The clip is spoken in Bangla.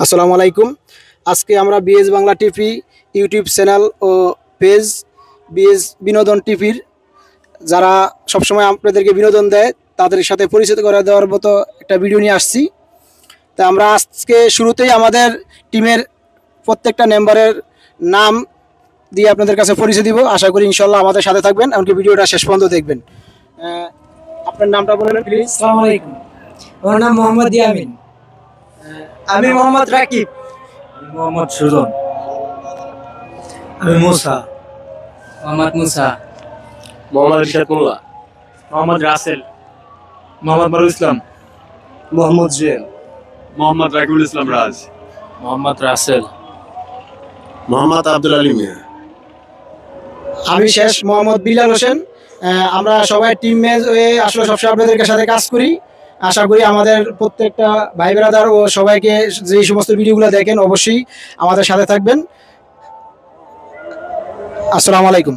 আসসালামু আলাইকুম। আজকে আমরা BS Bangla TV YouTube channel ও পেজ বিএস বিনোদন টিভির যারা সবসময় আপনাদেরকে বিনোদন দেয় তাদের সাথে পরিচিত করে দেওয়ার মতো একটা ভিডিও নিয়ে আসছি। তা আমরা আজকে শুরুতেই আমাদের টিমের প্রত্যেকটা মেম্বারের নাম দিয়ে আপনাদের কাছে পরিচয় দিব। আশা করি ইনশাল্লাহ আমাদের সাথে থাকবেন, এমনকি ভিডিওটা শেষ পর্যন্ত দেখবেন। আপনার নামটা বলেন প্লিজ। আসসালামু আলাইকুম। আমার নাম মোহাম্মদ ইয়ামিন। আমি মোহাম্মদ রাকিব। মোহাম্মদ সুজন। আমি মুসা। মোহাম্মদ মুসা। মোহাম্মদ রিশাদ মোল্লা। মোহাম্মদ রাসেল। মোহাম্মদ মারুল ইসলাম। মোহাম্মদ জুয়েল। মোহাম্মদ রাকিবুল ইসলাম রাজ। মোহাম্মদ রাসেল। মোহাম্মদ আব্দুল আলী মিয়া। আমি শেষ মোহাম্মদ বিলাল হোসেন। আমরা সবাই টিম মেজ হয়ে আসলে সবসময় আপনাদের সাথে কাজ করি। আশা করি আমাদের প্রত্যেকটা ভাই ব্রাদার ও সবাইকে যে সমস্ত ভিডিওগুলো দেখেন অবশ্যই আমাদের সাথে থাকবেন। আসসালামু আলাইকুম।